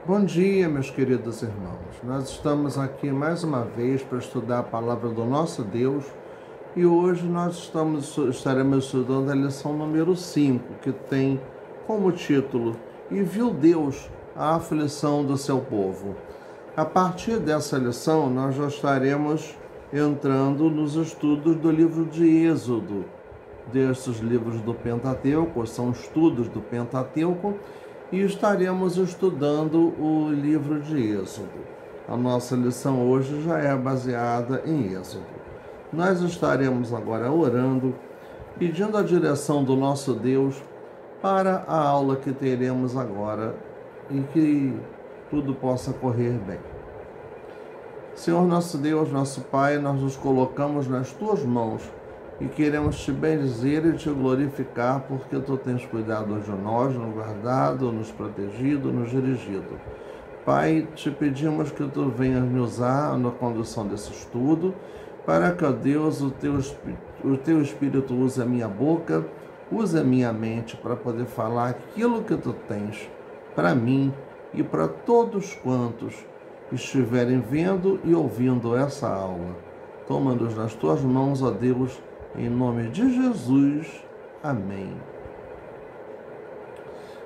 Bom dia, meus queridos irmãos. Nós estamos aqui mais uma vez para estudar a palavra do nosso Deus e hoje nós estaremos estudando a lição número 5, que tem como título "E viu Deus a aflição do seu povo". A partir dessa lição, nós já estaremos entrando nos estudos do livro de Êxodo. Destes livros do Pentateuco, são estudos do Pentateuco, e estaremos estudando o livro de Êxodo. A nossa lição hoje já é baseada em Êxodo. Nós estaremos agora orando, pedindo a direção do nosso Deus para a aula que teremos agora e que tudo possa correr bem. Senhor nosso Deus, nosso Pai, nós nos colocamos nas Tuas mãos e queremos Te bendizer e Te glorificar, porque Tu tens cuidado de nós, nos guardado, nos protegido, nos dirigido. Pai, Te pedimos que Tu venhas me usar na condução desse estudo, para que, ó Deus, o Teu Espírito use a minha boca, use a minha mente para poder falar aquilo que Tu tens para mim e para todos quantos estiverem vendo e ouvindo essa aula. Toma-nos nas Tuas mãos, ó Deus, em nome de Jesus. Amém.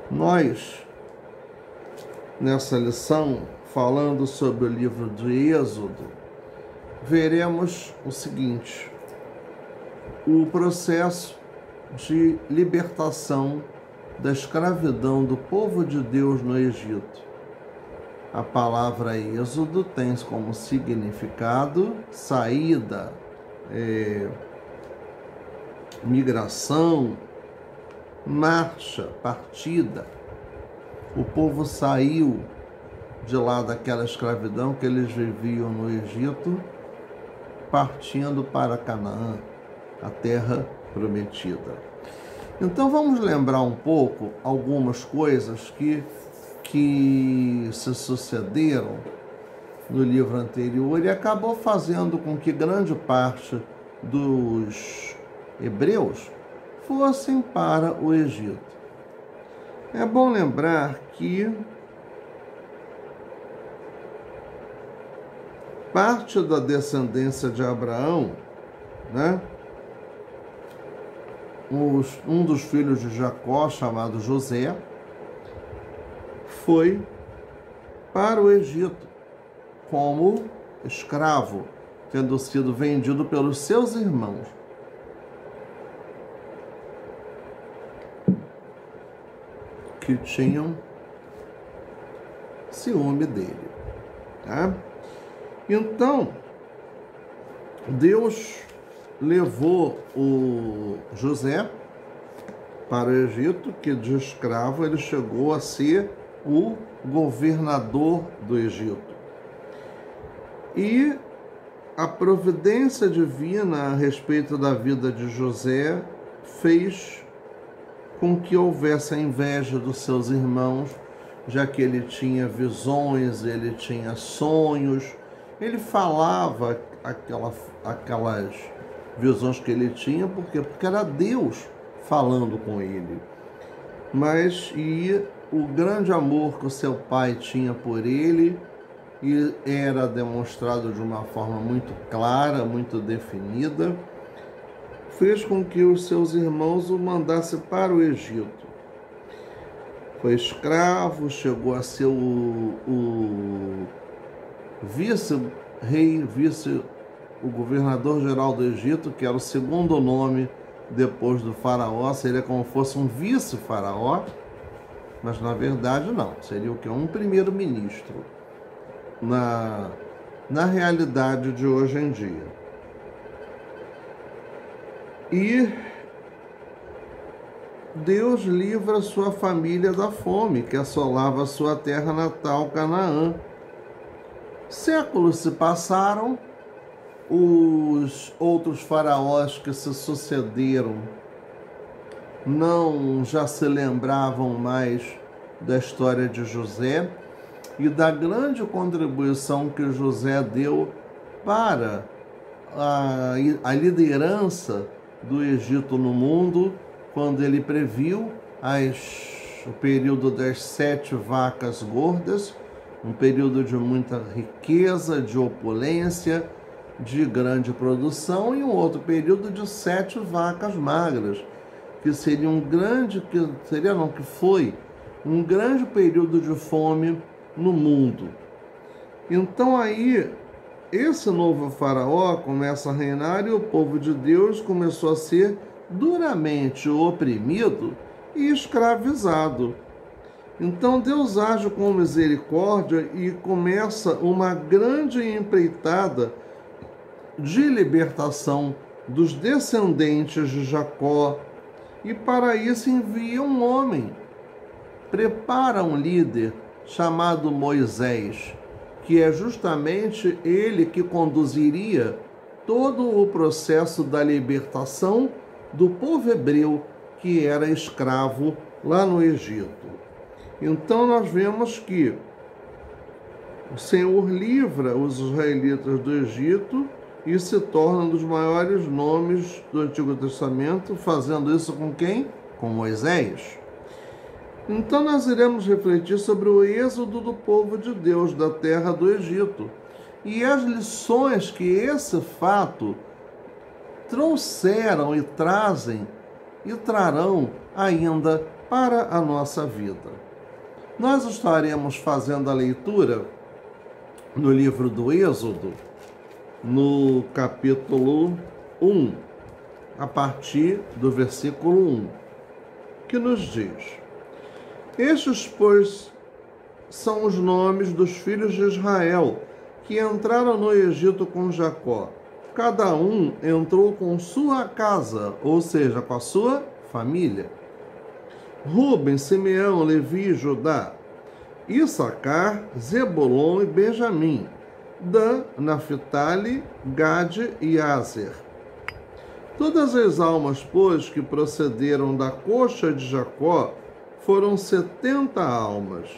Nós, nessa lição, falando sobre o livro de Êxodo, veremos o seguinte: o processo de libertação da escravidão do povo de Deus no Egito. A palavra Êxodo tem como significado saída, migração, marcha, partida. O povo saiu de lá daquela escravidão que eles viviam no Egito, partindo para Canaã, a terra prometida. Então vamos lembrar um pouco algumas coisas que se sucederam no livro anterior e acabou fazendo com que grande parte dos hebreus fossem para o Egito. É bom lembrar que parte da descendência de Abraão, um dos filhos de Jacó, chamado José, foi para o Egito como escravo, tendo sido vendido pelos seus irmãos. Que tinham ciúme dele. Tá? Então, Deus levou o José para o Egito, que de escravo ele chegou a ser o governador do Egito. E a providência divina a respeito da vida de José fez com que houvesse a inveja dos seus irmãos, já que ele tinha visões, ele tinha sonhos, ele falava aquelas visões que ele tinha, porque era Deus falando com ele. Mas o grande amor que o seu pai tinha por ele e era demonstrado de uma forma muito clara, muito definida, fez com que os seus irmãos o mandassem para o Egito. Foi escravo, chegou a ser o vice-rei, o governador-geral do Egito, que era o segundo nome depois do faraó, seria como fosse um vice-faraó, mas na verdade não, seria o que? Um primeiro-ministro, na realidade de hoje em dia. E Deus livra a sua família da fome, que assolava a sua terra natal, Canaã. Séculos se passaram, os outros faraós que se sucederam já se lembravam mais da história de José e da grande contribuição que José deu para a liderança do Egito no mundo, quando ele previu o período das 7 vacas gordas, um período de muita riqueza, de opulência, de grande produção, e um outro período de 7 vacas magras, que seria que foi um grande período de fome no mundo. Então aí, esse novo faraó começa a reinar e o povo de Deus começou a ser duramente oprimido e escravizado. Então Deus age com misericórdia e começa uma grande empreitada de libertação dos descendentes de Jacó, e para isso envia um homem, prepara um líder chamado Moisés, que é justamente ele que conduziria todo o processo da libertação do povo hebreu que era escravo lá no Egito. Então nós vemos que o Senhor livra os israelitas do Egito e se torna um dos maiores nomes do Antigo Testamento, fazendo isso com quem? Com Moisés. Então nós iremos refletir sobre o êxodo do povo de Deus da terra do Egito e as lições que esse fato trouxeram e trazem e trarão ainda para a nossa vida. Nós estaremos fazendo a leitura no livro do Êxodo, no capítulo 1, a partir do versículo 1, que nos diz: Estes, pois, são os nomes dos filhos de Israel que entraram no Egito com Jacó. Cada um entrou com sua casa, ou seja, com a sua família. Rúben, Simeão, Levi e Judá, Issacar, Zebulon e Benjamim, Dan, Naphtali, Gade e Aser. Todas as almas, pois, que procederam da coxa de Jacó foram 70 almas.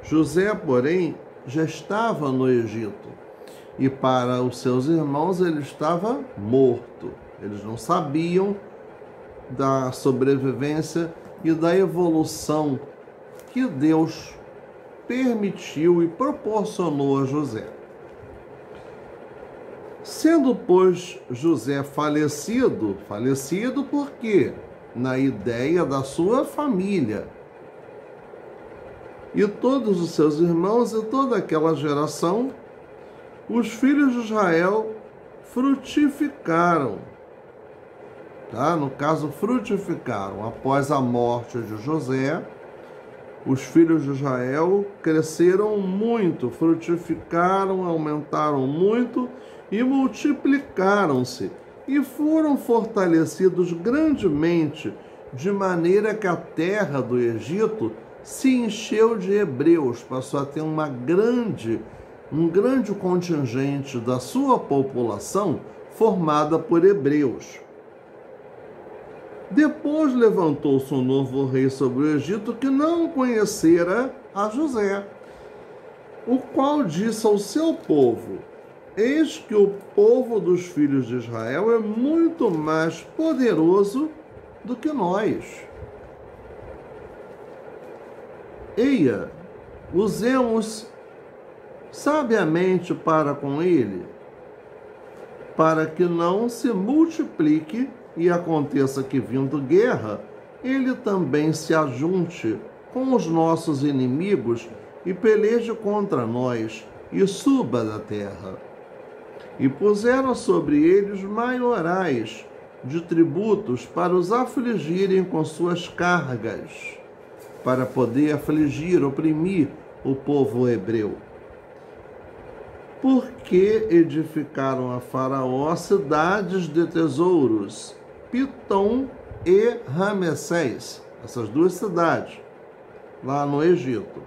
José, porém, já estava no Egito, e para os seus irmãos ele estava morto. Eles não sabiam da sobrevivência e da evolução que Deus permitiu e proporcionou a José. Sendo, pois, José falecido por quê? Na ideia da sua família, e todos os seus irmãos e toda aquela geração, os filhos de Israel frutificaram. No caso, frutificaram. Após a morte de José, os filhos de Israel cresceram muito, frutificaram, aumentaram muito e multiplicaram-se, e foram fortalecidos grandemente, de maneira que a terra do Egito se encheu de hebreus, passou a ter um grande contingente da sua população formada por hebreus. Depois levantou-se um novo rei sobre o Egito que não conhecera a José, o qual disse ao seu povo: Eis que o povo dos filhos de Israel é muito mais poderoso do que nós. Eia, usemos sabiamente para com ele, para que não se multiplique e aconteça que, vindo guerra, ele também se ajunte com os nossos inimigos e peleje contra nós e suba da terra. E puseram sobre eles maiorais de tributos para os afligirem com suas cargas, para poder afligir, oprimir o povo hebreu. Porque edificaram a Faraó cidades de tesouros, Pitom e Ramessés, essas duas cidades, lá no Egito.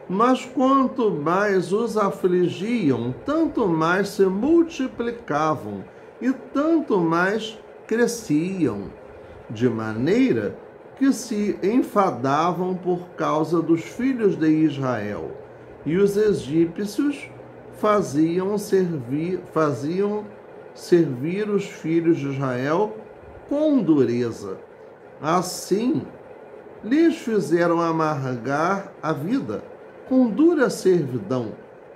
Mas quanto mais os afligiam, tanto mais se multiplicavam e tanto mais cresciam, de maneira que se enfadavam por causa dos filhos de Israel. E os egípcios faziam servir os filhos de Israel com dureza. Assim, lhes fizeram amargar a vida com dura servidão,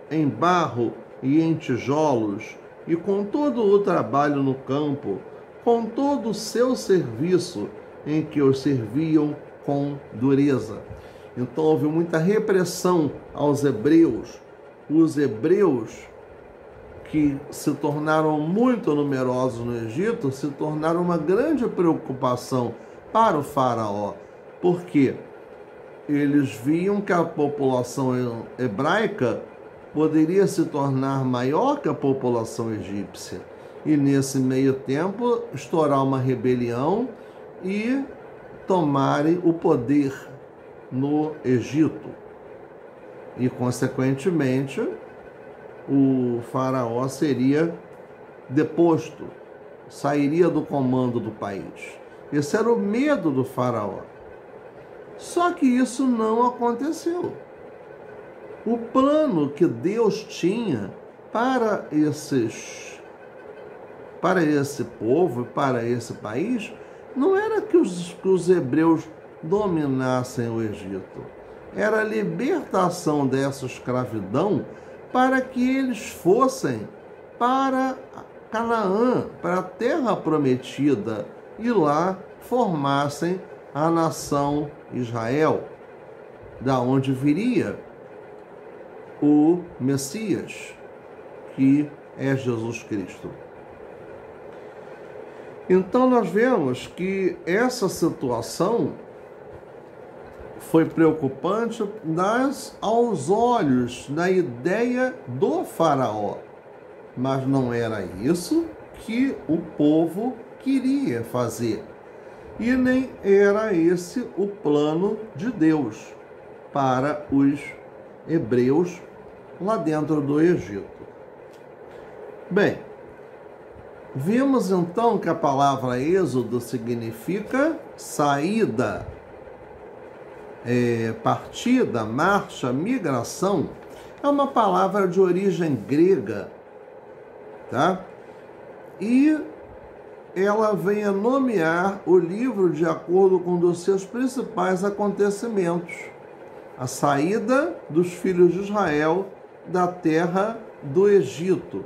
em barro e em tijolos, e com todo o trabalho no campo, com todo o seu serviço, em que os serviam com dureza. Então houve muita repressão aos hebreus. Os hebreus, que se tornaram muito numerosos no Egito, se tornaram uma grande preocupação para o faraó, porque eles viam que a população hebraica poderia se tornar maior que a população egípcia. E nesse meio tempo, estourar uma rebelião e tomarem o poder no Egito. E, consequentemente, o faraó seria deposto, sairia do comando do país. Esse era o medo do faraó. Só que isso não aconteceu. O plano que Deus tinha para esse povo, para esse país, não era que os hebreus dominassem o Egito. Era a libertação dessa escravidão para que eles fossem para Canaã, para a terra prometida, e lá formassem a nação Israel, da onde viria o Messias, que é Jesus Cristo. Então nós vemos que essa situação foi preocupante aos olhos, na ideia do faraó, mas não era isso que o povo queria fazer, e nem era esse o plano de Deus para os hebreus lá dentro do Egito. Bem, vimos então que a palavra êxodo significa saída, partida, marcha, migração. É uma palavra de origem grega, tá? E ela vem a nomear o livro de acordo com um dos seus principais acontecimentos: a saída dos filhos de Israel da terra do Egito,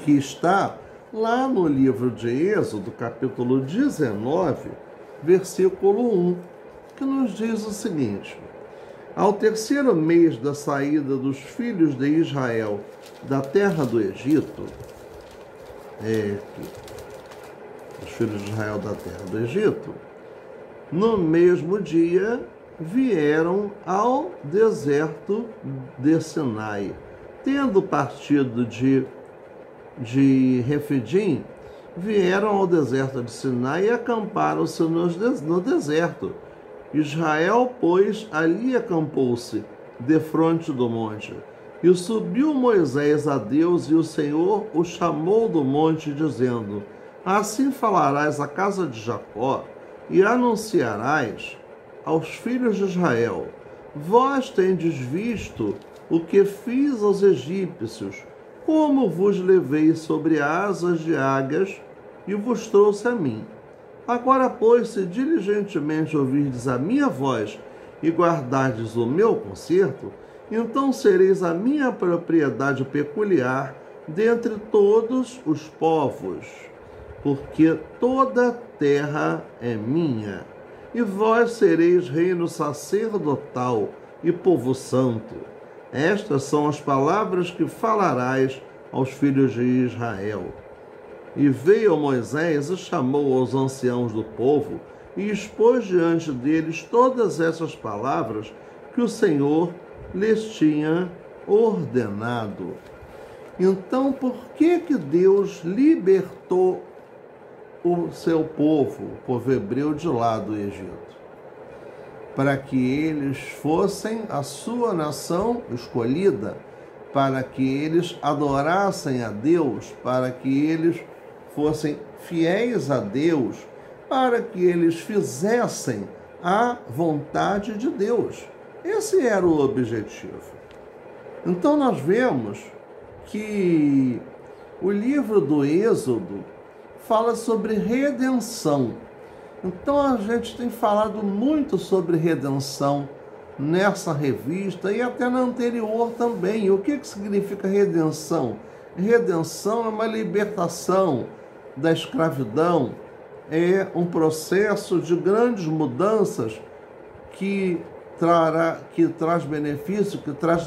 que está lá no livro de Êxodo, capítulo 19, versículo 1, que nos diz o seguinte: ao terceiro mês da saída dos filhos de Israel da terra do Egito, os filhos de Israel da terra do Egito, no mesmo dia vieram ao deserto de Sinai. Tendo partido de Refidim, vieram ao deserto de Sinai e acamparam-se no deserto. Israel, pois, ali acampou-se, defronte do monte. E subiu Moisés a Deus, e o Senhor o chamou do monte, dizendo: assim falarás à casa de Jacó, e anunciarás aos filhos de Israel: vós tendes visto o que fiz aos egípcios, como vos levei sobre asas de águias e vos trouxe a mim. Agora, pois, se diligentemente ouvirdes a minha voz e guardardes o meu concerto, então sereis a minha propriedade peculiar dentre todos os povos, porque toda a terra é minha. E vós sereis reino sacerdotal e povo santo. Estas são as palavras que falarás aos filhos de Israel. E veio Moisés e chamou aos anciãos do povo e expôs diante deles todas essas palavras que o Senhor lhes tinha ordenado. Então, por que Deus libertou o seu povo, o povo hebreu, de lá do Egito? Para que eles fossem a sua nação escolhida, para que eles adorassem a Deus, para que eles fossem fiéis a Deus, para que eles fizessem a vontade de Deus. Esse era o objetivo. Então nós vemos que o livro do Êxodo fala sobre redenção. Então a gente tem falado muito sobre redenção nessa revista e até na anterior também. O que significa redenção? Redenção é uma libertação da escravidão, é um processo de grandes mudanças que traz benefício, que traz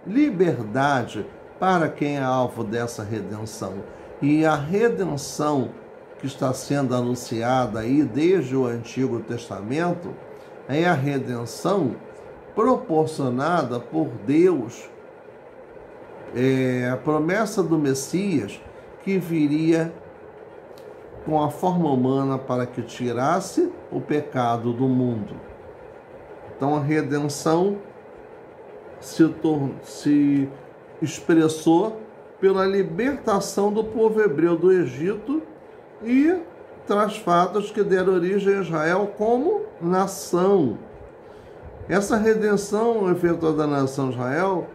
liberdade para quem é alvo dessa redenção. E a redenção que está sendo anunciada aí desde o Antigo Testamento é a redenção proporcionada por Deus, a promessa do Messias que viria com a forma humana para que tirasse o pecado do mundo. Então a redenção se expressou pela libertação do povo hebreu do Egito e traz fatos que deram origem a Israel como nação. Essa redenção efetuada da nação Israel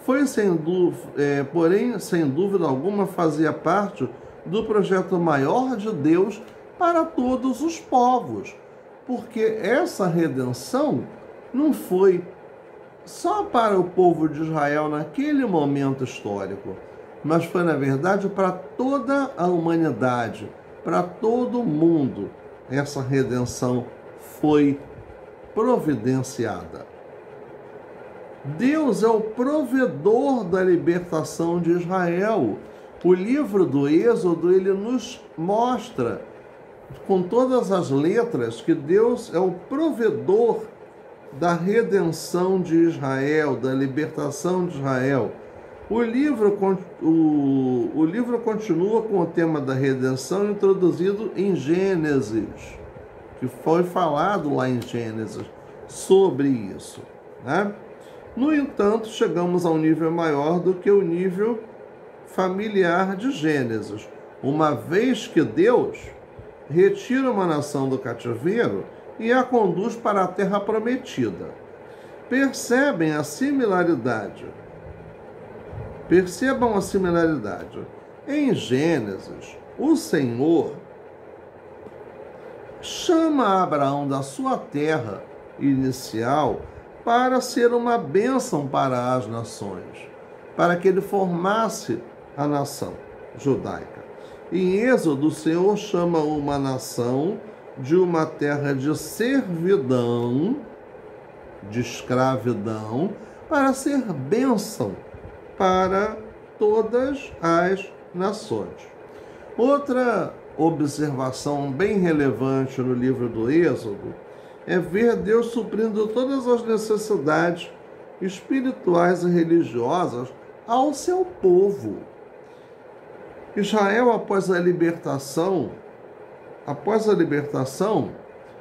foi porém, sem dúvida alguma, fazia parte do projeto maior de Deus para todos os povos, porque essa redenção não foi só para o povo de Israel naquele momento histórico, mas foi, na verdade, para toda a humanidade, para todo o mundo. Essa redenção foi providenciada. Deus é o provedor da libertação de Israel. O livro do Êxodo, ele nos mostra com todas as letras que Deus é o provedor da redenção de Israel, da libertação de Israel. O livro continua com o tema da redenção introduzido em Gênesis, que foi falado lá em Gênesis sobre isso, né? No entanto, chegamos a um nível maior do que o nível familiar de Gênesis, uma vez que Deus retira uma nação do cativeiro e a conduz para a terra prometida. Percebam a similaridade. Em Gênesis, o Senhor chama Abraão da sua terra inicial para ser uma bênção para as nações, para que ele formasse a nação judaica. Em Êxodo, o Senhor chama uma nação de uma terra de servidão, de escravidão, para ser bênção para todas as nações. Outra observação bem relevante no livro do Êxodo é ver Deus suprindo todas as necessidades espirituais e religiosas ao seu povo. Israel, após a libertação,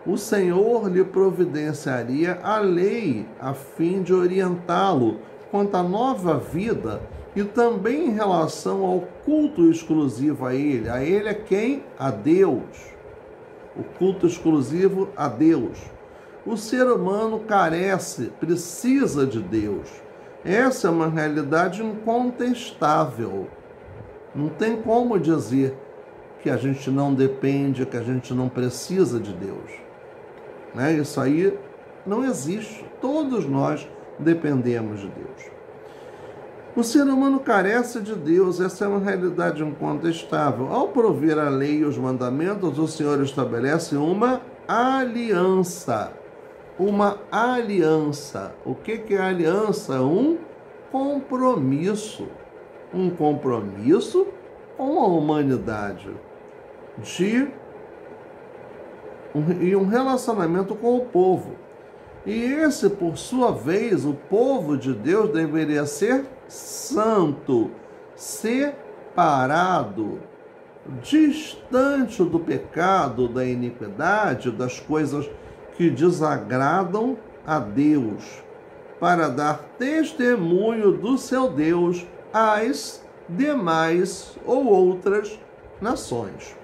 o Senhor lhe providenciaria a lei a fim de orientá-lo quanto à nova vida e também em relação ao culto exclusivo a Ele. A Ele é quem? A Deus. O culto exclusivo a Deus. O ser humano precisa de Deus. Essa é uma realidade incontestável. Não tem como dizer que a gente não depende, que a gente não precisa de Deus. Né? Isso aí não existe. Todos nós dependemos de Deus. O ser humano carece de Deus, essa é uma realidade incontestável. Ao prover a lei e os mandamentos, o Senhor estabelece uma aliança. Uma aliança. O que é aliança? Um compromisso. Um compromisso com a humanidade. E um relacionamento com o povo. E esse, por sua vez, o povo de Deus deveria ser santo, separado, distante do pecado, da iniquidade, das coisas que desagradam a Deus, para dar testemunho do seu Deus às demais ou outras nações.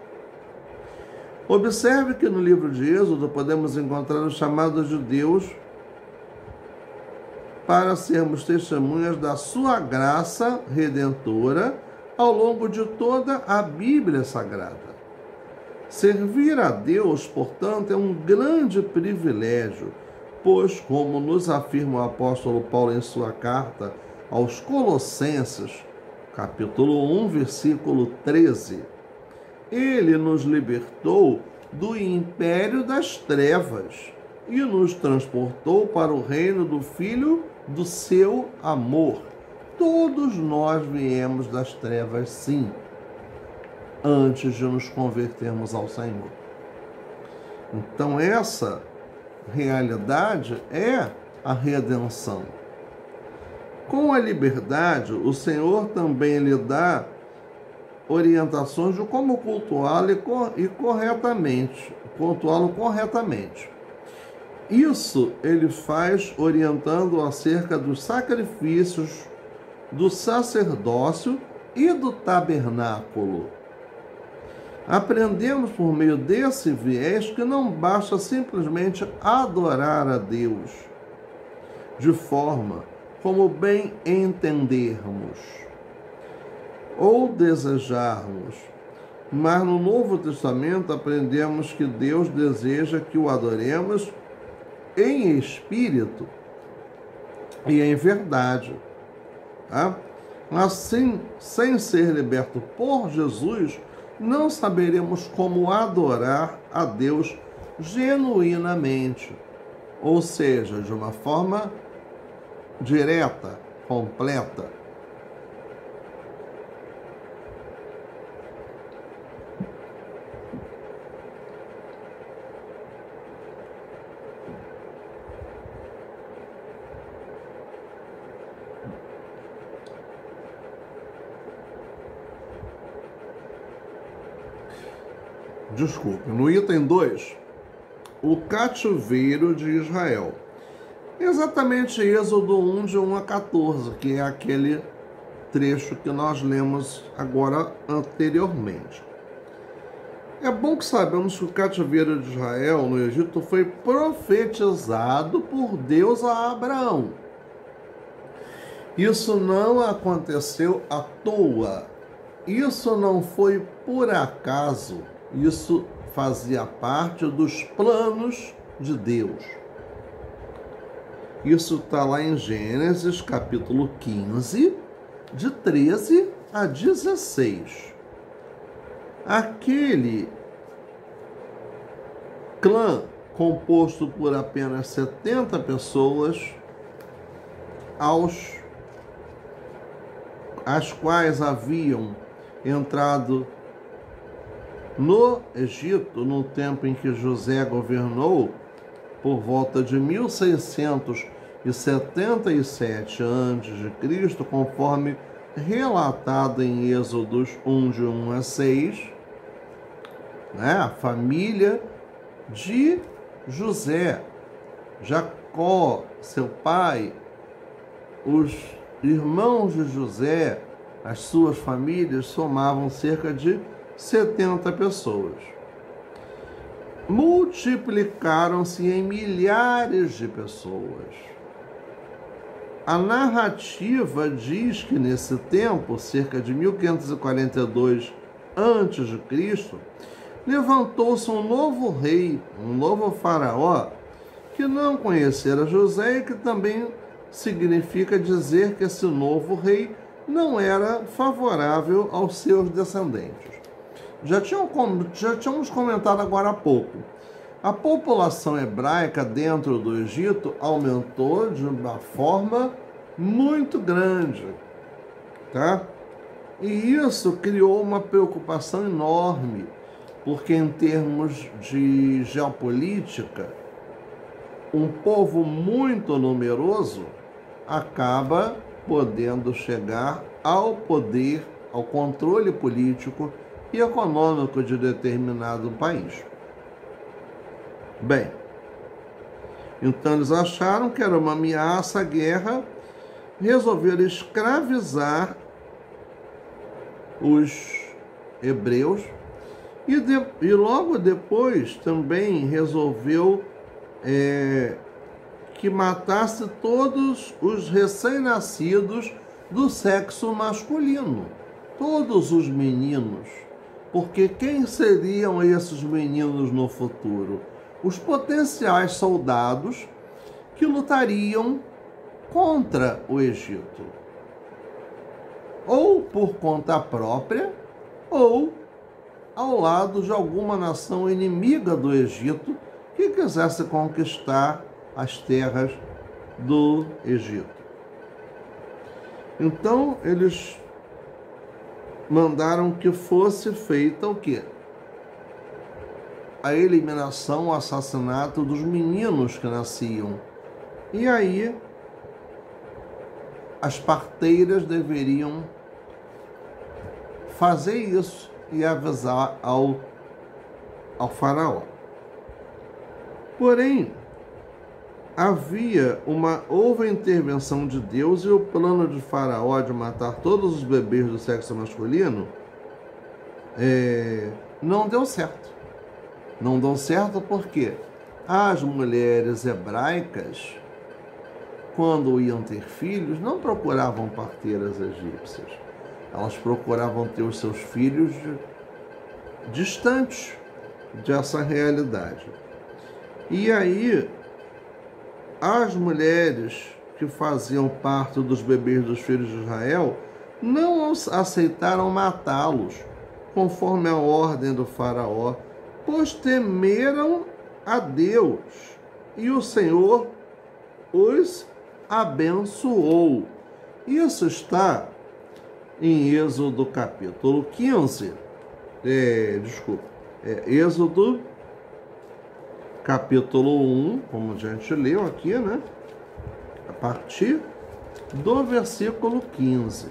Observe que no livro de Êxodo podemos encontrar o chamado de Deus para sermos testemunhas da sua graça redentora ao longo de toda a Bíblia Sagrada. Servir a Deus, portanto, é um grande privilégio, pois, como nos afirma o apóstolo Paulo em sua carta aos Colossenses, capítulo 1, versículo 13, ele nos libertou do império das trevas e nos transportou para o reino do Filho do seu amor. Todos nós viemos das trevas, sim, antes de nos convertermos ao Senhor. Então, essa realidade é a redenção. Com a liberdade, o Senhor também lhe dá orientações de como cultuá-lo corretamente. Isso ele faz orientando acerca dos sacrifícios, do sacerdócio e do tabernáculo. Aprendemos por meio desse viés que não basta simplesmente adorar a Deus de forma como bem entendermos ou desejarmos, mas no Novo Testamento aprendemos que Deus deseja que o adoremos em espírito e em verdade. Tá? Assim, sem ser liberto por Jesus, não saberemos como adorar a Deus genuinamente, ou seja, de uma forma direta, completa. Desculpe, no item 2, o cativeiro de Israel. Exatamente Êxodo 1, de 1 a 14, que é aquele trecho que nós lemos agora anteriormente. É bom que sabemos que o cativeiro de Israel no Egito foi profetizado por Deus a Abraão. Isso não aconteceu à toa. Isso não foi por acaso. Isso fazia parte dos planos de Deus. Isso está lá em Gênesis, capítulo 15, de 13 a 16. Aquele clã composto por apenas 70 pessoas, as quais haviam entrado no Egito no tempo em que José governou, por volta de 1677 a.C., conforme relatado em Êxodos 1, de 1 a 6, a família de José, Jacó, seu pai, os irmãos de José, as suas famílias somavam cerca de 70 pessoas. Multiplicaram-se em milhares de pessoas. A narrativa diz que nesse tempo, cerca de 1542 a.C., levantou-se um novo rei, um novo faraó, que não conhecera José e que também significa dizer que esse novo rei não era favorável aos seus descendentes. Já tínhamos comentado agora há pouco. A população hebraica dentro do Egito aumentou de uma forma muito grande, tá? E isso criou uma preocupação enorme, porque em termos de geopolítica, um povo muito numeroso acaba podendo chegar ao poder, ao controle político e econômico de determinado país. Bem, então eles acharam que era uma ameaça à guerra, resolveram escravizar os hebreus e logo depois também resolveu que matasse todos os recém-nascidos do sexo masculino, todos os meninos. Porque quem seriam esses meninos no futuro? Os potenciais soldados que lutariam contra o Egito, ou por conta própria, ou ao lado de alguma nação inimiga do Egito que quisesse conquistar as terras do Egito. Então, eles mandaram que fosse feita o quê? A eliminação, o assassinato dos meninos que nasciam. E aí, as parteiras deveriam fazer isso e avisar ao faraó. Porém, houve a intervenção de Deus, e o plano de Faraó de matar todos os bebês do sexo masculino não deu certo. Não deu certo porque as mulheres hebraicas, quando iam ter filhos, não procuravam parteiras egípcias. Elas procuravam ter os seus filhos distantes dessa realidade. E aí, as mulheres que faziam parto dos bebês dos filhos de Israel não aceitaram matá-los, conforme a ordem do faraó, pois temeram a Deus, e o Senhor os abençoou. Isso está em Êxodo capítulo 15, Êxodo capítulo 1, como a gente leu aqui, né? A partir do versículo 15,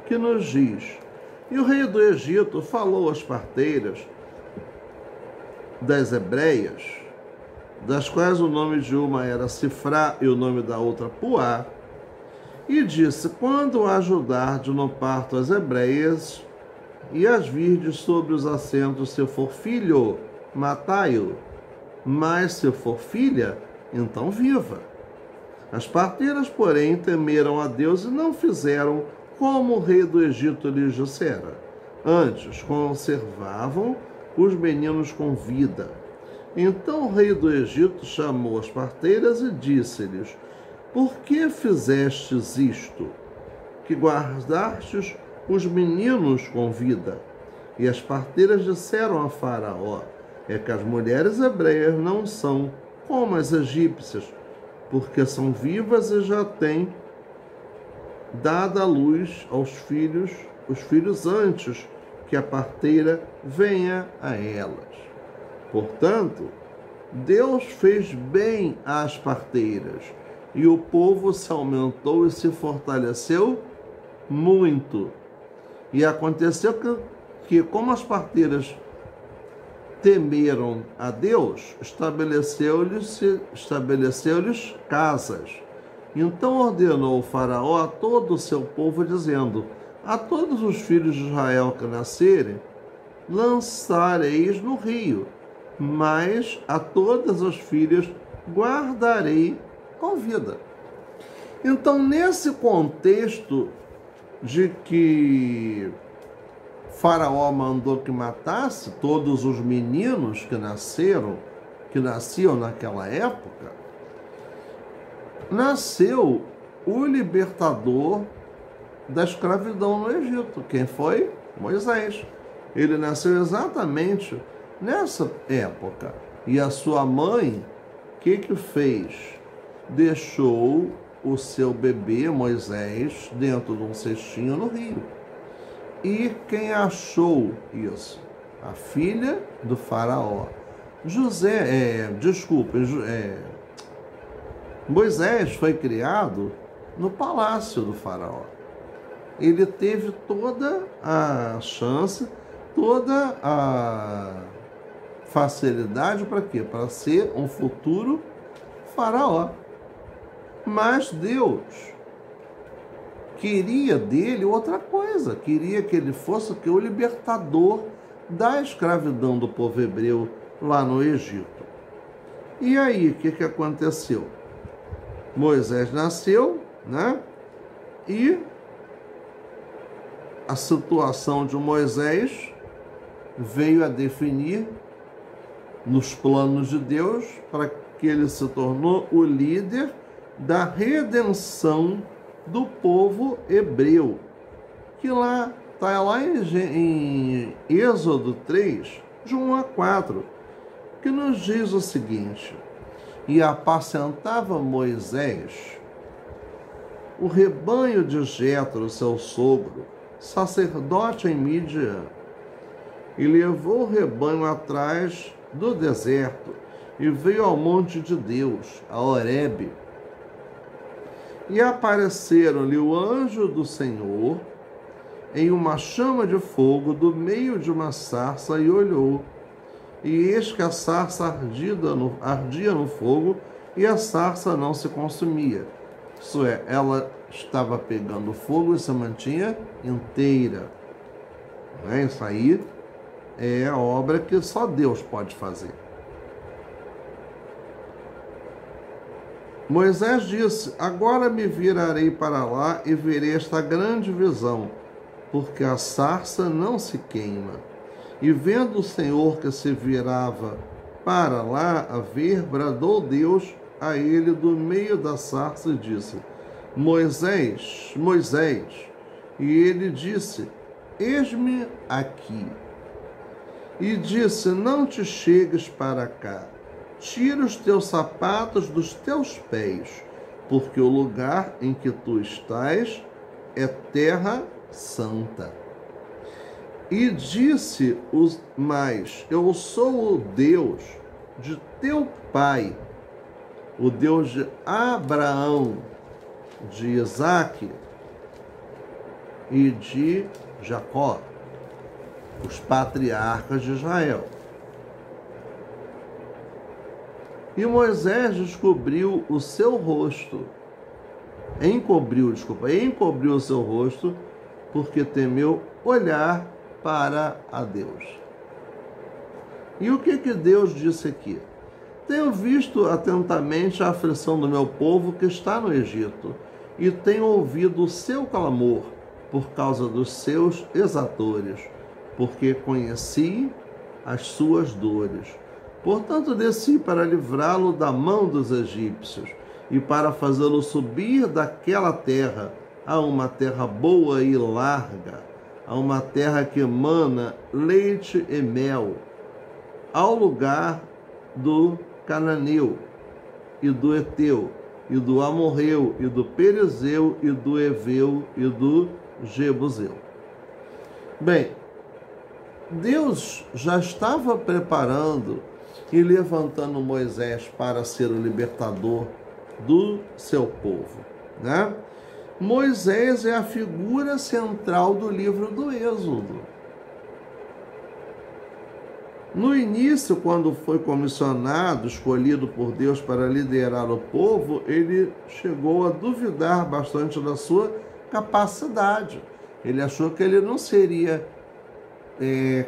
que nos diz: E o rei do Egito falou às parteiras das hebreias, das quais o nome de uma era Sifrá e o nome da outra Puá, e disse: Quando ajudardes no parto as hebreias, e as virdes sobre os assentos, se for filho, matai-o, mas se for filha, então viva. As parteiras, porém, temeram a Deus e não fizeram como o rei do Egito lhes dissera. Antes, conservavam os meninos com vida. Então o rei do Egito chamou as parteiras e disse-lhes: Por que fizestes isto? Que guardastes os meninos com vida? E as parteiras disseram a Faraó: É que as mulheres hebreias não são como as egípcias, porque são vivas e já têm dado à luz aos filhos, os filhos antes que a parteira venha a elas. Portanto, Deus fez bem às parteiras, e o povo se aumentou e se fortaleceu muito. E aconteceu que como as parteiras temeram a Deus, estabeleceu-lhes casas. Então ordenou o faraó a todo o seu povo, dizendo: A todos os filhos de Israel que nascerem, lançareis no rio, mas a todas as filhas guardarei com vida. Então, nesse contexto de que Faraó mandou que matasse todos os meninos que nasciam naquela época, nasceu o libertador da escravidão no Egito. Quem foi? Moisés. Ele nasceu exatamente nessa época. E a sua mãe, o que fez? Deixou o seu bebê, Moisés, dentro de um cestinho no rio. E quem achou isso? A filha do faraó. Moisés foi criado no palácio do faraó. Ele teve toda a chance, toda a facilidade para quê? Para ser um futuro faraó. Mas Deus queria dele outra coisa, queria que ele fosse o libertador da escravidão do povo hebreu lá no Egito. E aí, o que aconteceu? Moisés nasceu, né? E a situação de Moisés veio a definir nos planos de Deus para que ele se tornou o líder da redenção do povo hebreu, que lá está lá em Êxodo 3, de 1 a 4, que nos diz o seguinte: e apacentava Moisés o rebanho de Jetro, seu sogro, sacerdote em Midian, e levou o rebanho atrás do deserto, e veio ao monte de Deus, a Horebe. E apareceram-lhe o anjo do Senhor em uma chama de fogo do meio de uma sarça, e olhou. E eis que a sarça ardia no fogo, e a sarça não se consumia. Isso é, ela estava pegando fogo e se mantinha inteira. Isso aí é a obra que só Deus pode fazer. Moisés disse: agora me virarei para lá e verei esta grande visão, porque a sarça não se queima. E vendo o Senhor que se virava para lá a ver, bradou Deus a ele do meio da sarça e disse: Moisés, Moisés. E ele disse: eis-me aqui. E disse: não te chegues para cá, tira os teus sapatos dos teus pés, porque o lugar em que tu estás é terra santa. E disse mais: eu sou o Deus de teu pai, o Deus de Abraão, de Isaque e de Jacó, os patriarcas de Israel. E Moisés encobriu o seu rosto, encobriu o seu rosto, porque temeu olhar para a Deus. E o que Deus disse aqui? Tenho visto atentamente a aflição do meu povo que está no Egito, e tenho ouvido o seu clamor por causa dos seus exatores, porque conheci as suas dores. Portanto, desci para livrá-lo da mão dos egípcios e para fazê-lo subir daquela terra a uma terra boa e larga, a uma terra que emana leite e mel, ao lugar do Cananeu, e do Eteu, e do Amorreu, e do Perezeu, e do Eveu, e do Jebuseu. Bem, Deus já estava preparando e levantando Moisés para ser o libertador do seu povo, né? Moisés é a figura central do livro do Êxodo. No início, quando foi comissionado, escolhido por Deus para liderar o povo, ele chegou a duvidar bastante da sua capacidade. Ele achou que ele não seria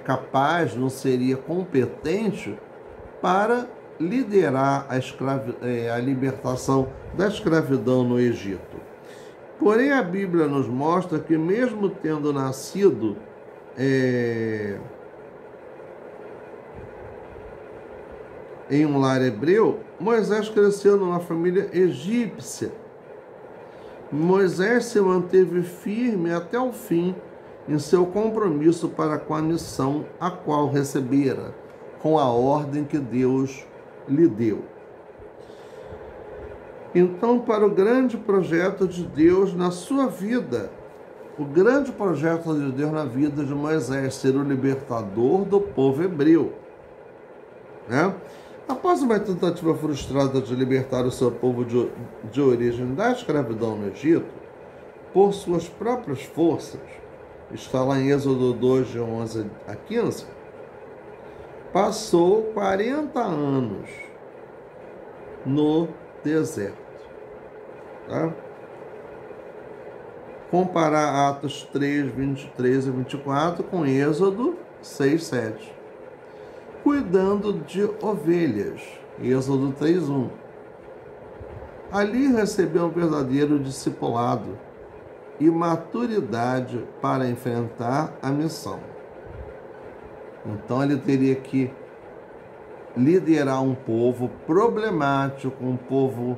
capaz, não seria competente para liderar a libertação da escravidão no Egito. Porém, a Bíblia nos mostra que, mesmo tendo nascido em um lar hebreu, Moisés cresceu numa família egípcia. Moisés se manteve firme até o fim em seu compromisso para com a missão a qual recebera, com a ordem que Deus lhe deu. Então, para o grande projeto de Deus na sua vida, o grande projeto de Deus na vida de Moisés, ser o libertador do povo hebreu, né? Após uma tentativa frustrada de libertar o seu povo de origem da escravidão no Egito, por suas próprias forças, está lá em Êxodo 2, de 11 a 15, passou 40 anos no deserto. Tá? Comparar Atos 3, 23 e 24 com Êxodo 6, 7. Cuidando de ovelhas, Êxodo 3, 1. Ali recebeu um verdadeiro discipulado e maturidade para enfrentar a missão. Então ele teria que liderar um povo problemático, um povo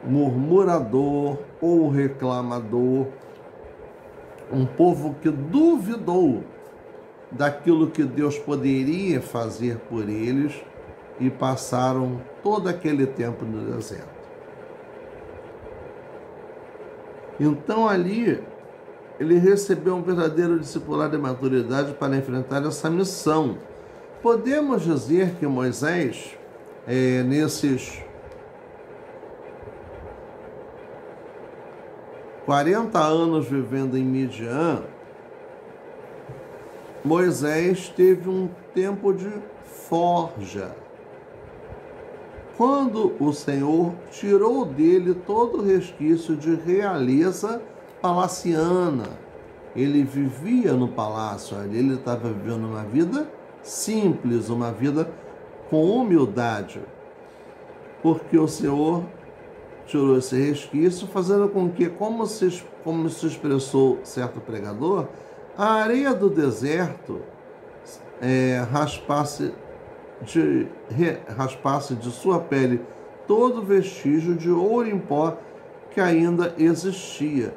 murmurador ou reclamador, um povo que duvidou daquilo que Deus poderia fazer por eles e passaram todo aquele tempo no deserto. Então ali ele recebeu um verdadeiro discipulado de maturidade para enfrentar essa missão. Podemos dizer que Moisés, nesses 40 anos vivendo em Midian, Moisés teve um tempo de forja, quando o Senhor tirou dele todo o resquício de realeza palaciana. Ele vivia no palácio, ele estava vivendo uma vida simples, uma vida com humildade, porque o Senhor tirou esse resquício, fazendo com que, como se expressou certo pregador, a areia do deserto raspasse de sua pele todo vestígio de ouro em pó que ainda existia,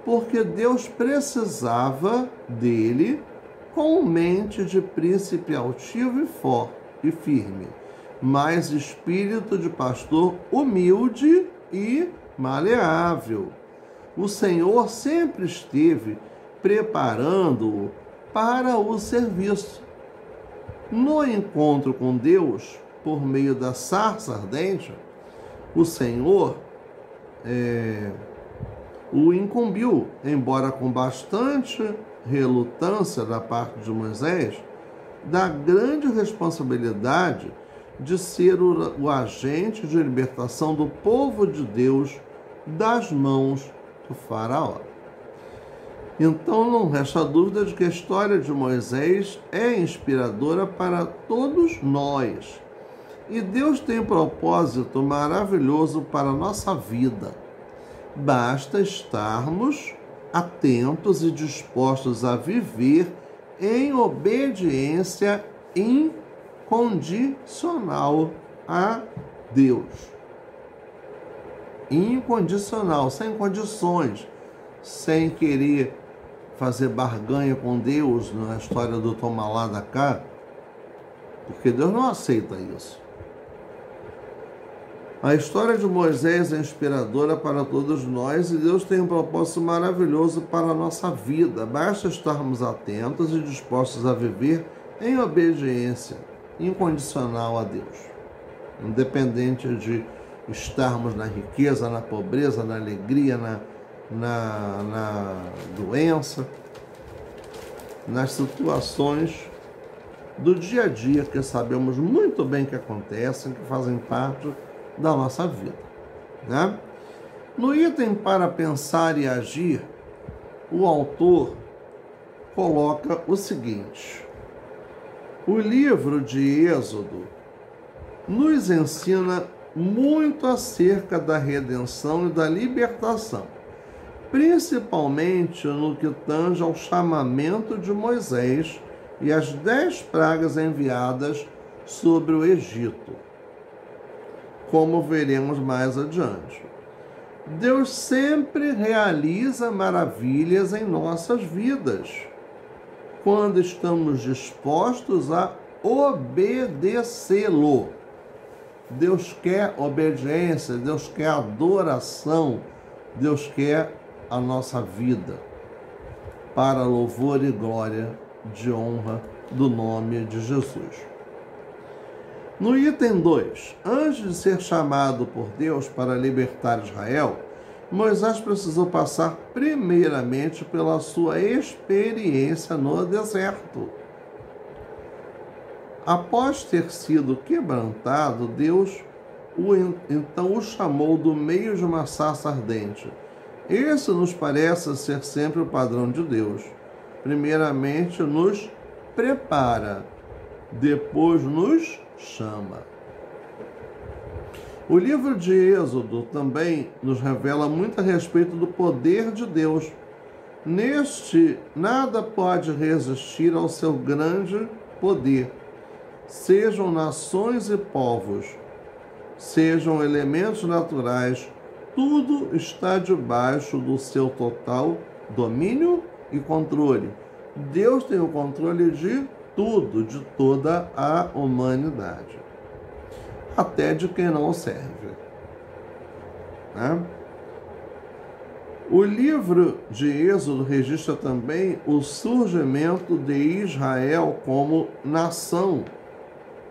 porque Deus precisava dele com mente de príncipe altivo e firme, mas espírito de pastor humilde e maleável. O Senhor sempre esteve preparando-o para o serviço. No encontro com Deus, por meio da sarça ardente, o Senhor o incumbiu, embora com bastante relutância da parte de Moisés, da grande responsabilidade de ser o agente de libertação do povo de Deus das mãos do faraó. Então não resta dúvida de que a história de Moisés é inspiradora para todos nós. E Deus tem um propósito maravilhoso para a nossa vida. Basta estarmos atentos e dispostos a viver em obediência incondicional a Deus. Incondicional, sem condições, sem querer fazer barganha com Deus na história do toma lá da cá, porque Deus não aceita isso. A história de Moisés é inspiradora para todos nós e Deus tem um propósito maravilhoso para a nossa vida. Basta estarmos atentos e dispostos a viver em obediência incondicional a Deus, independente de estarmos na riqueza, na pobreza, na alegria, na doença, nas situações do dia a dia que sabemos muito bem que acontecem, que fazem parte da nossa vida, né? No item para pensar e agir, o autor coloca o seguinte: o livro de Êxodo nos ensina muito acerca da redenção e da libertação, principalmente no que tange ao chamamento de Moisés e as 10 pragas enviadas sobre o Egito, como veremos mais adiante. Deus sempre realiza maravilhas em nossas vidas, quando estamos dispostos a obedecê-lo. Deus quer obediência, Deus quer adoração, Deus quer a nossa vida para louvor e glória de honra do nome de Jesus. No item 2, antes de ser chamado por Deus para libertar Israel, Moisés precisou passar primeiramente pela sua experiência no deserto. Após ter sido quebrantado, Deus então o chamou do meio de uma sarça ardente. Esse nos parece ser sempre o padrão de Deus. Primeiramente nos prepara, depois nos chama. O livro de Êxodo também nos revela muito a respeito do poder de Deus. Neste, nada pode resistir ao seu grande poder. sejam nações e povos, sejam elementos naturais, tudo está debaixo do seu total domínio e controle. Deus tem o controle de tudo, de toda a humanidade, até de quem não serve, né? O livro de Êxodo registra também o surgimento de Israel como nação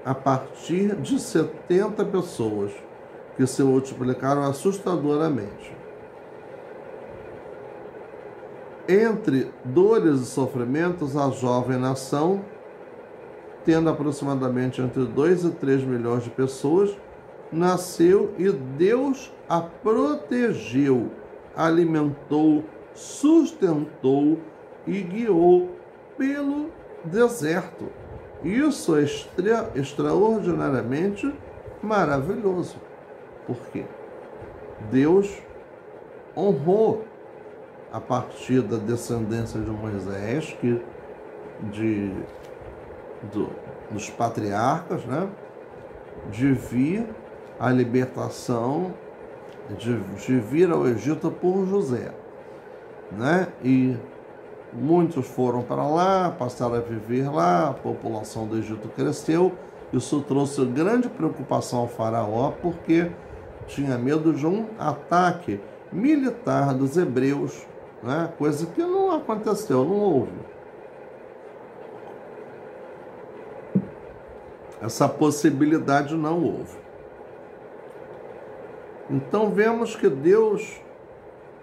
a partir de 70 pessoas, que se multiplicaram assustadoramente. Entre dores e sofrimentos, a jovem nação, tendo aproximadamente entre 2 e 3 milhões de pessoas, nasceu e Deus a protegeu, alimentou, sustentou e guiou pelo deserto. Isso é extraordinariamente maravilhoso. Por quê? Deus honrou a partir da descendência de Moisés, dos patriarcas, né? De vir a libertação, de vir ao Egito por José, né? E muitos foram para lá, passaram a viver lá, a população do Egito cresceu. Isso trouxe grande preocupação ao faraó, porque tinha medo de um ataque militar dos hebreus, né? Coisa que não aconteceu, não houve. Essa possibilidade não houve. Então vemos que Deus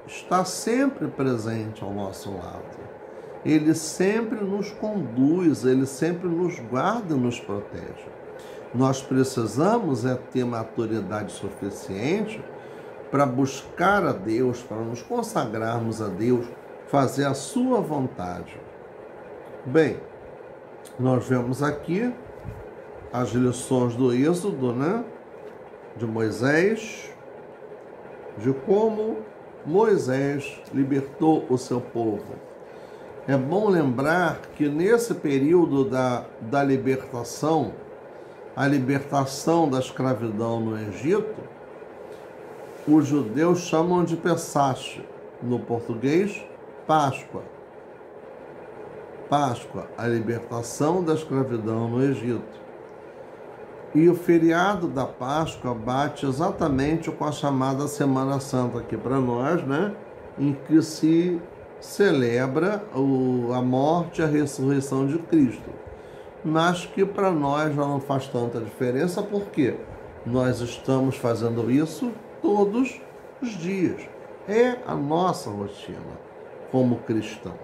está sempre presente ao nosso lado. Ele sempre nos conduz, Ele sempre nos guarda e nos protege. Nós precisamos ter maturidade suficiente para buscar a Deus, para nos consagrarmos a Deus, fazer a sua vontade. Bem, nós vemos aqui as lições do Êxodo, né? De Moisés, de como Moisés libertou o seu povo. É bom lembrar que nesse período da libertação, a libertação da escravidão no Egito, os judeus chamam de Pesach, no português, Páscoa. Páscoa, a libertação da escravidão no Egito. E o feriado da Páscoa bate exatamente com a chamada Semana Santa aqui para nós, né? Em que se celebra a morte e a ressurreição de Cristo. Mas que para nós já não faz tanta diferença, porque nós estamos fazendo isso todos os dias. É a nossa rotina como cristãos.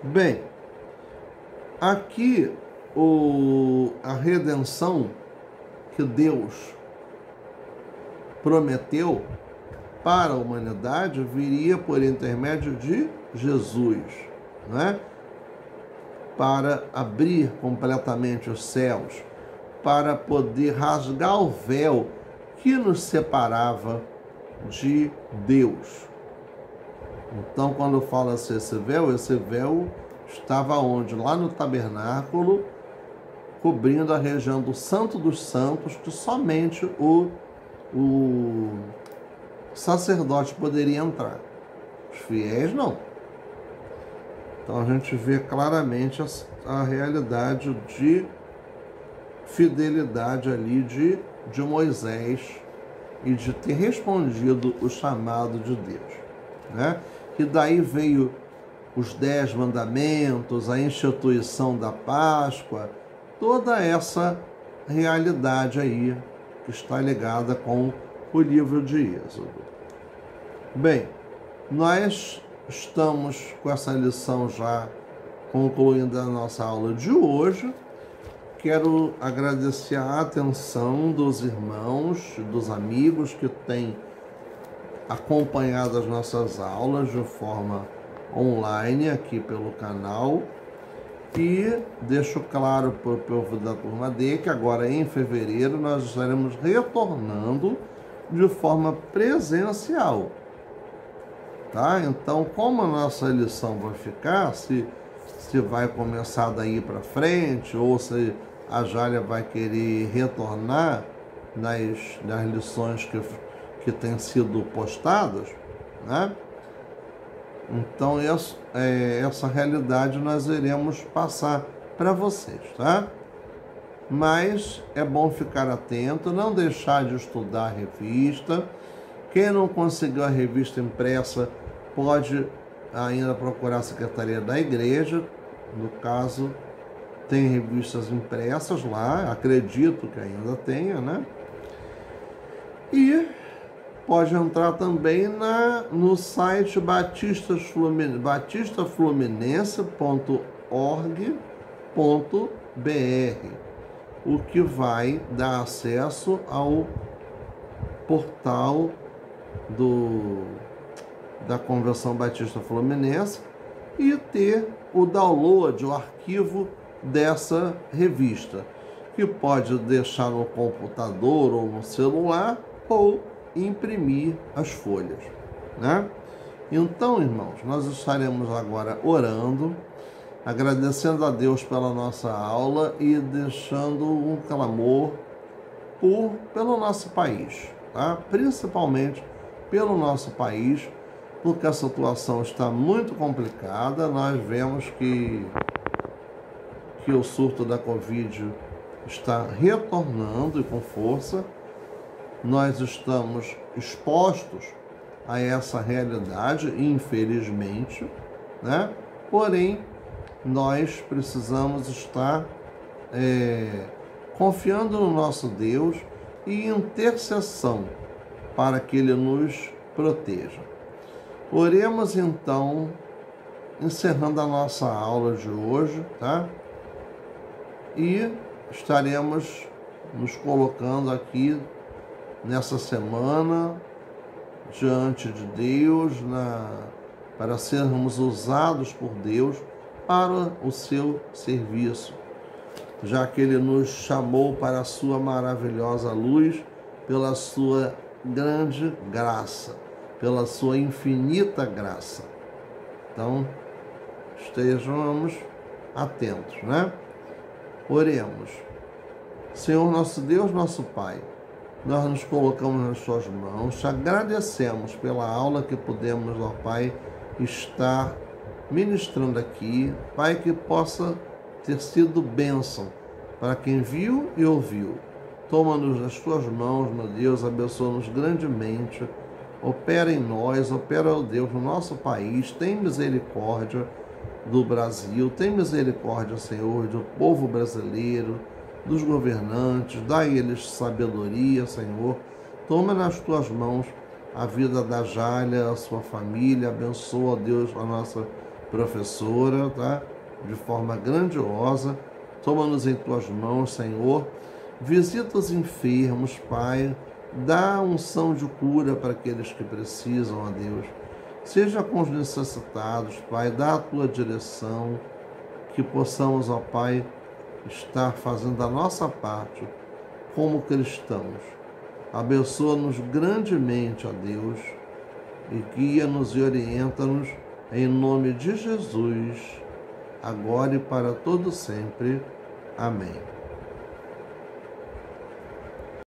Bem, aqui a redenção que Deus prometeu para a humanidade viria por intermédio de Jesus, né? Para abrir completamente os céus, para poder rasgar o véu que nos separava de Deus. Então, quando fala-se esse véu estava onde? Lá no tabernáculo, cobrindo a região do Santo dos Santos, que somente o sacerdote poderia entrar. Os fiéis não. Então a gente vê claramente a realidade de fidelidade ali de Moisés e de ter respondido o chamado de Deus, né? E daí veio os 10 mandamentos, a instituição da Páscoa, toda essa realidade aí que está ligada com o livro de Êxodo. Bem, nós estamos com essa lição já concluindo a nossa aula de hoje. Quero agradecer a atenção dos irmãos, dos amigos que têm acompanhado as nossas aulas de forma online aqui pelo canal. E deixo claro para o povo da turma D que agora em fevereiro nós estaremos retornando de forma presencial, tá? Então, como a nossa lição vai ficar, se vai começar daí para frente ou se a Jália vai querer retornar nas lições que têm sido postadas, né? Então, essa realidade nós iremos passar para vocês, tá? Mas é bom ficar atento, não deixar de estudar a revista. Quem não conseguiu a revista impressa pode ainda procurar a Secretaria da Igreja. No caso, tem revistas impressas lá, acredito que ainda tenha, né? E pode entrar também no site batistafluminense.org.br, o que vai dar acesso ao portal da Convenção Batista Fluminense e ter o download, o arquivo dessa revista, que pode deixar no computador ou no celular ou imprimir as folhas, né? Então, irmãos, nós estaremos agora orando, agradecendo a Deus pela nossa aula e deixando um clamor pelo nosso país, tá? Principalmente pelo nosso país, porque a situação está muito complicada. Nós vemos que o surto da Covid está retornando e com força. Nós estamos expostos a essa realidade, infelizmente, né? Porém, nós precisamos estar confiando no nosso Deus e em intercessão para que Ele nos proteja. Oremos então, encerrando a nossa aula de hoje, tá? E estaremos nos colocando aqui nessa semana diante de Deus, para sermos usados por Deus para o seu serviço, já que Ele nos chamou para a sua maravilhosa luz, pela sua grande graça, pela sua infinita graça. Então, estejamos atentos, né? Oremos. Senhor nosso Deus, nosso Pai, nós nos colocamos nas suas mãos, te agradecemos pela aula que pudemos, ó Pai, estar ministrando aqui, Pai, que possa ter sido bênção para quem viu e ouviu. Toma-nos nas tuas mãos, meu Deus, abençoa-nos grandemente, opera em nós, opera, ó Deus, no nosso país, tem misericórdia do Brasil, tem misericórdia, Senhor, do povo brasileiro, dos governantes, dá a eles sabedoria, Senhor. Toma nas tuas mãos a vida da Jália, a sua família, abençoa, Deus, a nossa professora, tá? De forma grandiosa. Toma-nos em tuas mãos, Senhor. Visita os enfermos, Pai. Dá unção de cura para aqueles que precisam, ó Deus. Seja com os necessitados, Pai. Dá a tua direção, que possamos, ó Pai, estar fazendo a nossa parte como cristãos. Abençoa-nos grandemente, ó Deus, e guia-nos e orienta-nos em nome de Jesus, agora e para todo sempre. Amém.